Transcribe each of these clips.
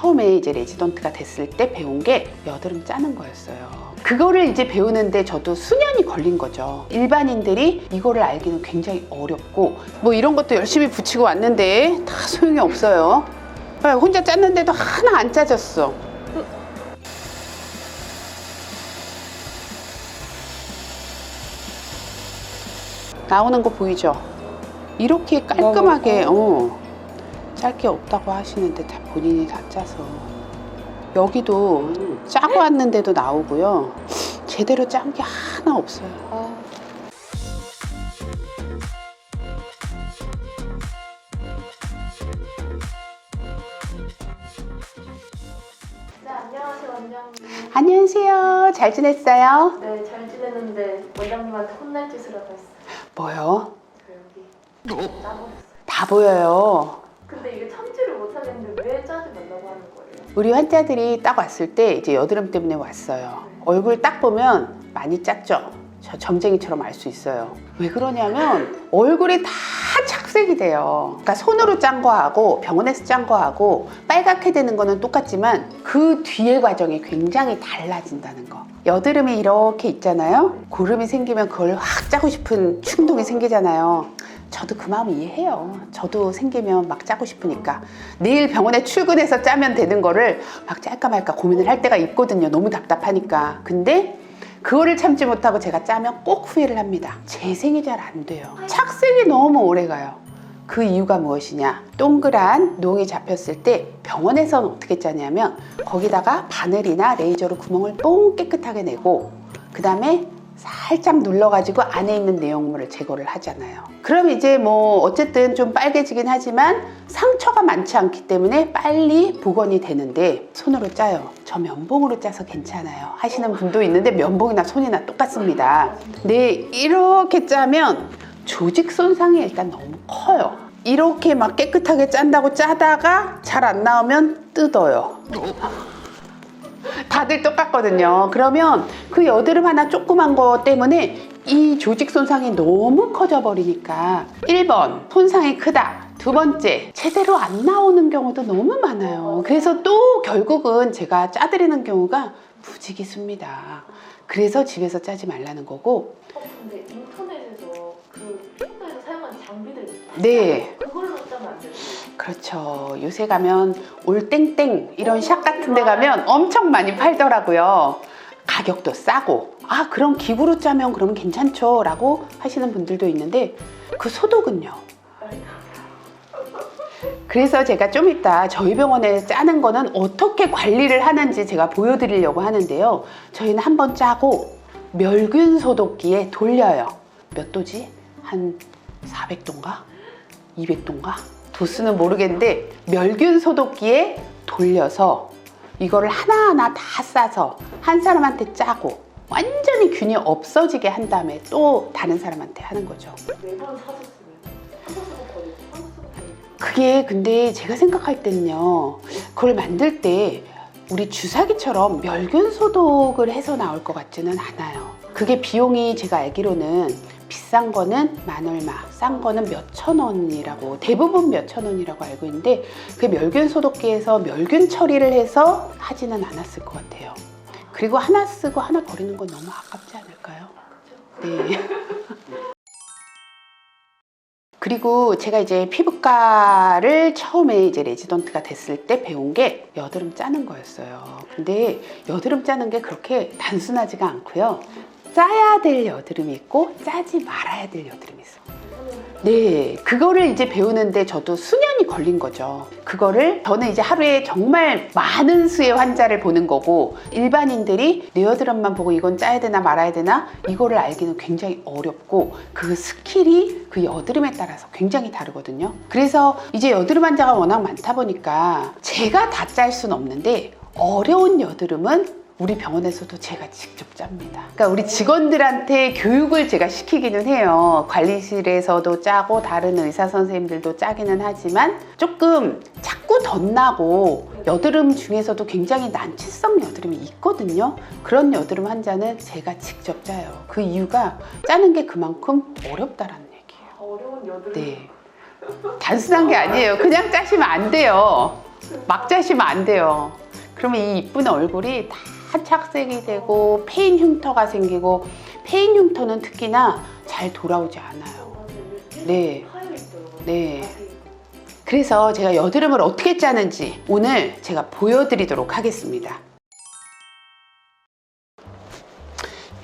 처음에 이제 레지던트가 됐을 때 배운 게 여드름 짜는 거였어요. 그거를 이제 배우는데 저도 수년이 걸린 거죠. 일반인들이 이거를 알기는 굉장히 어렵고, 뭐 이런 것도 열심히 붙이고 왔는데 다 소용이 없어요. 혼자 짰는데도 하나 안 짜졌어. 나오는 거 보이죠? 이렇게 깔끔하게 짤 게 없다고 하시는데 다 본인이 다 짜서. 여기도 짜고 왔는데도 나오고요. 제대로 짠 게 하나 없어요. 네, 안녕하세요, 원장님. 안녕하세요. 잘 지냈어요? 네, 잘 지냈는데 원장님한테 혼날 짓을 하고 있어요. 뭐요? 저 여기 짜버렸어요. 다 보여요. 근데 이게 참지를 못하겠는데 왜 짜지 말라고 하는 거예요? 우리 환자들이 딱 왔을 때 이제 여드름 때문에 왔어요. 얼굴 딱 보면 많이 짰죠? 저 점쟁이처럼 알 수 있어요. 왜 그러냐면 얼굴이 다 착색이 돼요. 그러니까 손으로 짠 거하고 병원에서 짠 거하고 빨갛게 되는 거는 똑같지만 그 뒤의 과정이 굉장히 달라진다는 거. 여드름이 이렇게 있잖아요. 고름이 생기면 그걸 확 짜고 싶은 충동이 생기잖아요. 저도 그 마음 이해해요. 저도 생기면 막 짜고 싶으니까. 내일 병원에 출근해서 짜면 되는 거를 막 짤까 말까 고민을 할 때가 있거든요. 너무 답답하니까. 근데 그거를 참지 못하고 제가 짜면 꼭 후회를 합니다. 재생이 잘 안 돼요. 착색이 너무 오래 가요. 그 이유가 무엇이냐? 동그란 농이 잡혔을 때 병원에서는 어떻게 짜냐면 거기다가 바늘이나 레이저로 구멍을 똥 깨끗하게 내고 그 다음에 살짝 눌러가지고 안에 있는 내용물을 제거를 하잖아요. 그럼 이제 뭐 어쨌든 좀 빨개지긴 하지만 상처가 많지 않기 때문에 빨리 복원이 되는데 손으로 짜요. 저 면봉으로 짜서 괜찮아요 하시는 분도 있는데 면봉이나 손이나 똑같습니다. 네, 이렇게 짜면 조직 손상이 일단 너무 커요. 이렇게 막 깨끗하게 짠다고 짜다가 잘 안 나오면 뜯어요. 다들 똑같거든요. 그러면 그 여드름 하나 조그만 거 때문에 이 조직 손상이 너무 커져 버리니까 1번 손상이 크다, 두 번째 제대로 안 나오는 경우도 너무 많아요. 그래서 또 결국은 제가 짜드리는 경우가 무지기수입니다. 그래서 집에서 짜지 말라는 거고. 근데 인터넷에서 그 피부과에서 사용하는 장비들 네, 그걸로 짜면 안 돼요? 그렇죠. 요새 가면 올땡땡 이런 샵 같은 데 가면 엄청 많이 팔더라고요. 가격도 싸고, 아 그럼 기구로 짜면 그러면 괜찮죠 라고 하시는 분들도 있는데 그 소독은요? 그래서 제가 좀 이따 저희 병원에 짜는 거는 어떻게 관리를 하는지 제가 보여드리려고 하는데요. 저희는 한번 짜고 멸균 소독기에 돌려요. 몇 도지? 한 400도인가? 200도인가? 도수는 모르겠는데 멸균 소독기에 돌려서 이거를 하나하나 다 싸서 한 사람한테 짜고 완전히 균이 없어지게 한 다음에 또 다른 사람한테 하는 거죠. 매번 사셨으면 사셨으면 거의 그게 근데 제가 생각할 때는요, 그걸 만들 때 우리 주사기처럼 멸균 소독을 해서 나올 것 같지는 않아요. 그게 비용이 제가 알기로는 비싼 거는 만 얼마, 싼 거는 몇천 원이라고, 대부분 몇천 원이라고 알고 있는데 그 멸균 소독기에서 멸균 처리를 해서 하지는 않았을 것 같아요. 그리고 하나 쓰고 하나 버리는 건 너무 아깝지 않을까요? 네. 그리고 제가 이제 피부과를 처음에 이제 레지던트가 됐을 때 배운 게 여드름 짜는 거였어요. 근데 여드름 짜는 게 그렇게 단순하지가 않고요. 짜야 될 여드름이 있고 짜지 말아야 될 여드름이 있어요. 네, 그거를 이제 배우는데 저도 수년이 걸린 거죠. 그거를 저는 이제 하루에 정말 많은 수의 환자를 보는 거고, 일반인들이 내 여드름만 보고 이건 짜야 되나 말아야 되나 이거를 알기는 굉장히 어렵고, 그 스킬이 그 여드름에 따라서 굉장히 다르거든요. 그래서 이제 여드름 환자가 워낙 많다 보니까 제가 다 짤 수는 없는데 어려운 여드름은 우리 병원에서도 제가 직접 짭니다. 그러니까 우리 직원들한테 교육을 제가 시키기는 해요. 관리실에서도 짜고 다른 의사 선생님들도 짜기는 하지만 조금 자꾸 덧나고 여드름 중에서도 굉장히 난치성 여드름이 있거든요. 그런 여드름 환자는 제가 직접 짜요. 그 이유가 짜는 게 그만큼 어렵다라는 얘기예요. 어려운 여드름. 네, 단순한 게 아니에요. 그냥 짜시면 안 돼요. 막 짜시면 안 돼요. 그러면 이 이쁜 얼굴이 다 착색이 되고 페인 흉터가 생기고, 페인 흉터는 특히나 잘 돌아오지 않아요. 네. 네. 그래서 제가 여드름을 어떻게 짜는지 오늘 제가 보여드리도록 하겠습니다.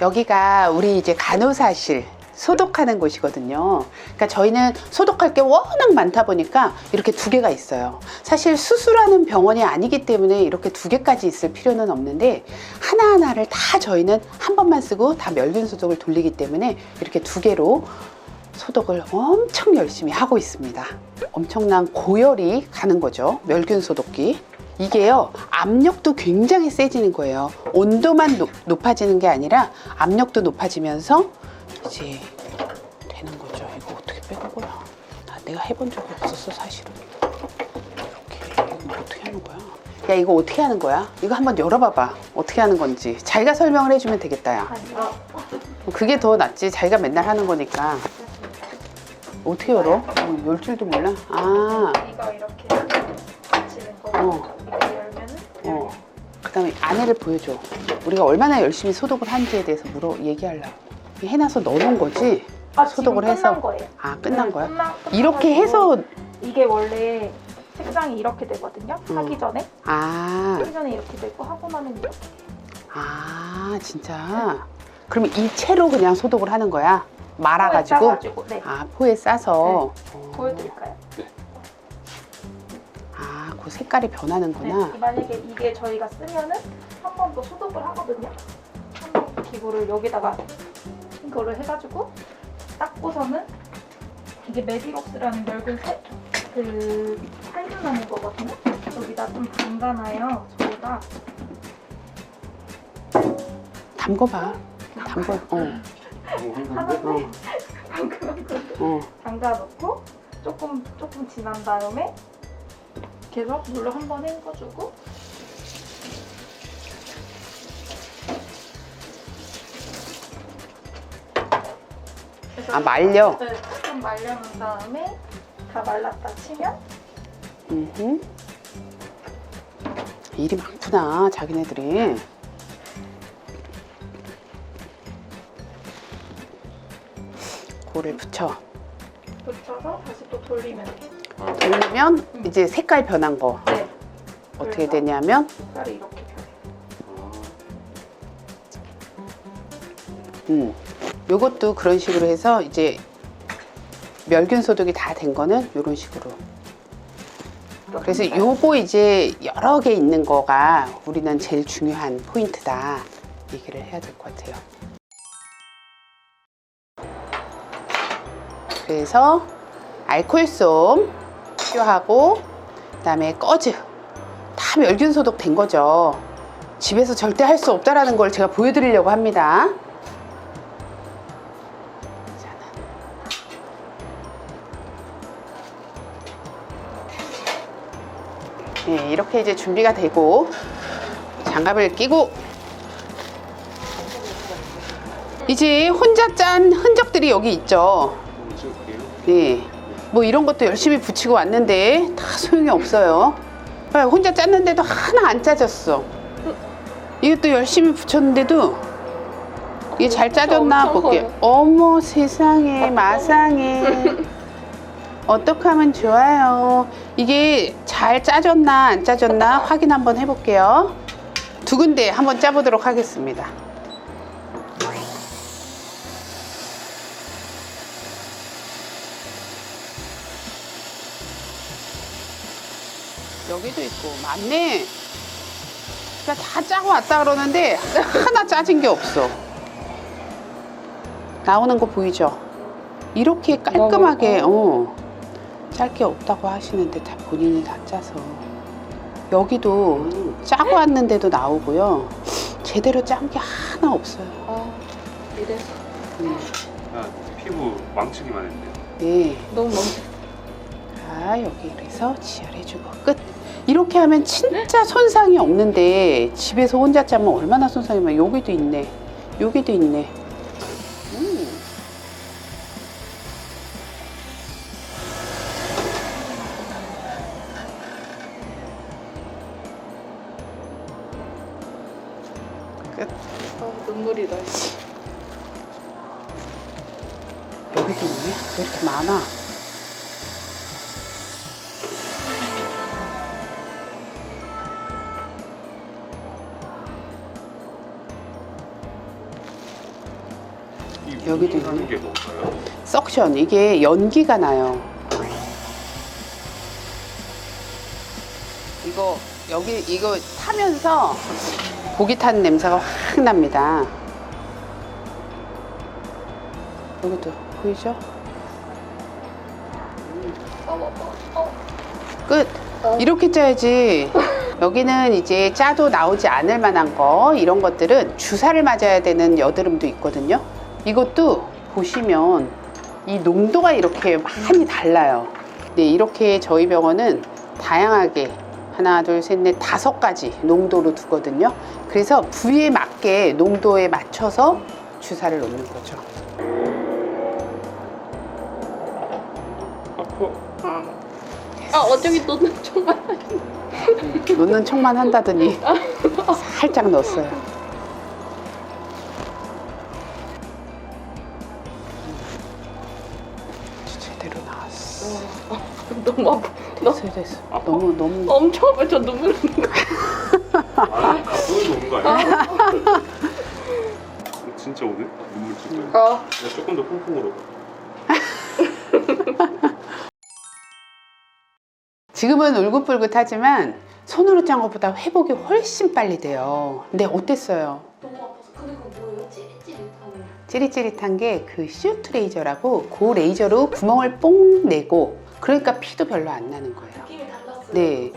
여기가 우리 이제 간호사실 소독하는 곳이거든요. 그러니까 저희는 소독할 게 워낙 많다 보니까 이렇게 두 개가 있어요. 사실 수술하는 병원이 아니기 때문에 이렇게 두 개까지 있을 필요는 없는데, 하나하나를 다 저희는 한 번만 쓰고 다 멸균 소독을 돌리기 때문에 이렇게 두 개로 소독을 엄청 열심히 하고 있습니다. 엄청난 고열이 가는 거죠. 멸균 소독기. 이게요, 압력도 굉장히 세지는 거예요. 온도만 높아지는 게 아니라 압력도 높아지면서 이제 되는 거죠. 이거 어떻게 빼는 거야? 내가 해본 적이 없었어, 사실은. 이렇게, 이거 어떻게 하는 거야? 야, 이거 어떻게 하는 거야? 이거 한번 열어봐봐. 어떻게 하는 건지. 자기가 설명을 해주면 되겠다, 야. 그게 더 낫지. 자기가 맨날 하는 거니까. 어떻게 열어? 열 줄도 몰라. 아. 이거 이렇게 붙이는 거고 이거 열면은 그 다음에 안에를 보여줘. 우리가 얼마나 열심히 소독을 한지에 대해서 얘기하려고. 해놔서 넣어놓은 거지? 소독을 지금 해서. 끝난 거예요. 아, 끝난 거야? 끝나가지고 이렇게 해서. 이게 원래 색상이 이렇게 되거든요. 하기 전에. 하기 전에 이렇게 되고 하고 나면 이렇게 돼요. 아, 진짜? 그러면 이 채로 그냥 소독을 하는 거야? 말아가지고? 포에 싸가지고, 네. 아, 포에 싸서? 보여드릴까요? 아, 그 색깔이 변하는구나. 네, 만약에 이게 저희가 쓰면은 한 번 더 소독을 하거든요. 한 번 기구를 여기다가 이거를 해가지고 닦고서는 이게 메디록스라는 멸균 살균하는 거거든요. 여기다 좀 담가놔요. 저희가 담궈봐. 담궈. 하는데 담가놓고 조금 지난 다음에 계속 물로 한번 헹궈주고 아, 말려? 네, 좀 말려놓은 다음에 다 말랐다 치면 일이 많구나, 자기네들이. 그거를 붙여서 다시 또 돌리면 돼요. 돌리면 이제 색깔 변한 거. 네. 어떻게 되냐면 색깔이 이렇게 변해요. 요것도 그런 식으로 해서 이제 멸균 소독이 다 된 거는 이런 식으로. 그래서 요거 이제 여러 개 있는 거가 우리는 제일 중요한 포인트다 얘기를 해야 될 것 같아요. 그래서 알코올솜 필요하고, 그 다음에 꺼즈, 다 멸균 소독 된 거죠. 집에서 절대 할 수 없다라는 걸 제가 보여드리려고 합니다. 네, 이렇게 이제 준비가 되고 장갑을 끼고 이제 혼자 짠 흔적들이 여기 있죠. 네, 뭐 이런 것도 열심히 붙이고 왔는데 다 소용이 없어요. 혼자 짰는데도 하나 안 짜졌어. 이것도 열심히 붙였는데도 이게 잘 짜졌나 볼게요. 어머 세상에, 마상에. 어떻게 하면 좋아요? 이게 잘 짜졌나 안 짜졌나 확인 한번 해볼게요. 두 군데 한번 짜보도록 하겠습니다. 여기도 있고 맞네. 그러니까 다 짜고 왔다 그러는데 하나 짜진 게 없어. 나오는 거 보이죠? 이렇게 깔끔하게 짤 게 없다고 하시는데 다 본인이 다 짜서. 여기도 짜고 왔는데도 나오고요. 제대로 짠 게 하나 없어요. 이래서 피부 망치기만 했네요. 네. 너무 멍청. 자, 여기 그래서 지혈해주고 끝. 이렇게 하면 진짜 손상이 없는데 집에서 혼자 짜면 얼마나 손상이면. 여기도 있네. 여기도 있네. 끝. 눈물이 나. 여기도 있네? 왜 이렇게 많아? 여기도 있네. 하는 게 뭔가요? 석션, 이게 연기가 나요. 이거 이거 타면서 고기 타는 냄새가 확 납니다. 여기도 보이죠? 끝. 이렇게 짜야지. 여기는 이제 짜도 나오지 않을 만한 거, 이런 것들은 주사를 맞아야 되는 여드름도 있거든요. 이것도 보시면 이 농도가 이렇게 많이 달라요. 네, 이렇게 저희 병원은 다양하게 하나, 둘, 셋, 넷, 5가지 농도로 두거든요. 그래서 부위에 맞게 농도에 맞춰서 주사를 놓는 거죠. 어저기 놓는 정말. 놓는 척만 한다더니 살짝 넣었어요. 제대로 나왔어. 너무 아파. 됐어. 너무. 엄청 아파. 저 눈물 나는 거. 아, 가보는 오는 거 아니야? 진짜 오늘? 눈물 찔 거야? 야, 조금 더 퐁퐁으로. 지금은 울긋불긋하지만 손으로 짠 것보다 회복이 훨씬 빨리 돼요. 근데 어땠어요? 너무 아파서. 근데 그거 뭐예요? 찌릿찌릿하는. 찌릿찌릿한 게 그 시우트 레이저라고 그 레이저로 구멍을 뽕 내고, 그러니까 피도 별로 안 나는 거예요. 느낌이 달랐어요. 네.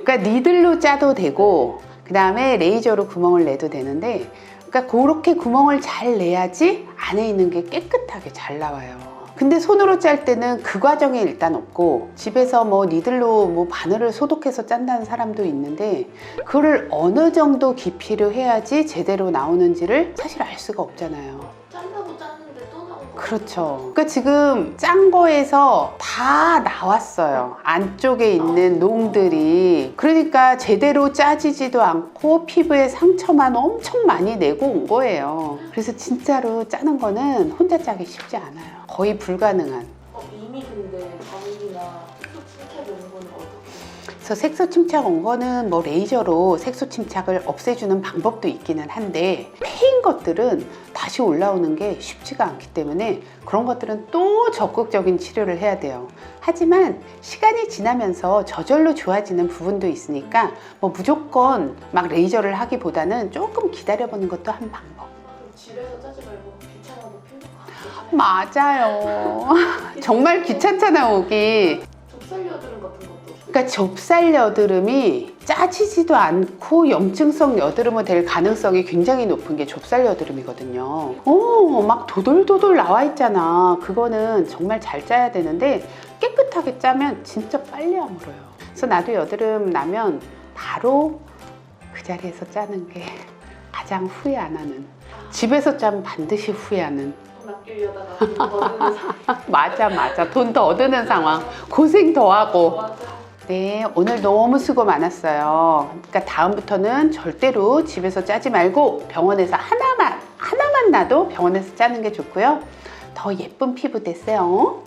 그러니까 니들로 짜도 되고 그 다음에 레이저로 구멍을 내도 되는데, 그러니까 그렇게 구멍을 잘 내야지 안에 있는 게 깨끗하게 잘 나와요. 근데 손으로 짤 때는 그 과정이 일단 없고, 집에서 뭐 니들로 뭐 바늘을 소독해서 짠다는 사람도 있는데, 그거를 어느 정도 깊이로 해야지 제대로 나오는지를 사실 알 수가 없잖아요. 짠다고 짰는데 또 나온 거. 그렇죠. 그러니까 지금 짠 거에서 다 나왔어요. 안쪽에 있는 농들이. 그러니까 제대로 짜지지도 않고 피부에 상처만 엄청 많이 내고 온 거예요. 그래서 진짜로 짜는 거는 혼자 짜기 쉽지 않아요. 거의 불가능한. 이미 근데 감기나 색소 침착이 오는 건 어떻게? 그래서 색소 침착 온 거는 뭐 레이저로 색소 침착을 없애주는 방법도 있기는 한데, 패인 것들은 다시 올라오는 게 쉽지가 않기 때문에 그런 것들은 또 적극적인 치료를 해야 돼요. 하지만 시간이 지나면서 저절로 좋아지는 부분도 있으니까 뭐 무조건 막 레이저를 하기보다는 조금 기다려보는 것도 한 방법. 그럼 집에서 짜지 말고 귀찮아도 필요가 맞아요. 정말 귀찮잖아, 오기. 좁쌀 여드름 같은 것도. 그러니까 좁쌀 여드름이 짜지지도 않고 염증성 여드름이 될 가능성이 굉장히 높은 게 좁쌀 여드름이거든요. 막 도돌도돌 나와 있잖아. 그거는 정말 잘 짜야 되는데, 깨끗하게 짜면 진짜 빨리 아물어요. 그래서 나도 여드름 나면 바로 그 자리에서 짜는 게 가장 후회 안 하는. 집에서 짜면 반드시 후회하는. 돈 아끼려다가 돈 버는 사. 맞아. 돈 더 얻는 상황. 고생 더 하고. 맞아. 네, 오늘 너무 수고 많았어요. 그러니까 다음부터는 절대로 집에서 짜지 말고 병원에서 하나만 나도 병원에서 짜는 게 좋고요. 더 예쁜 피부 되세요.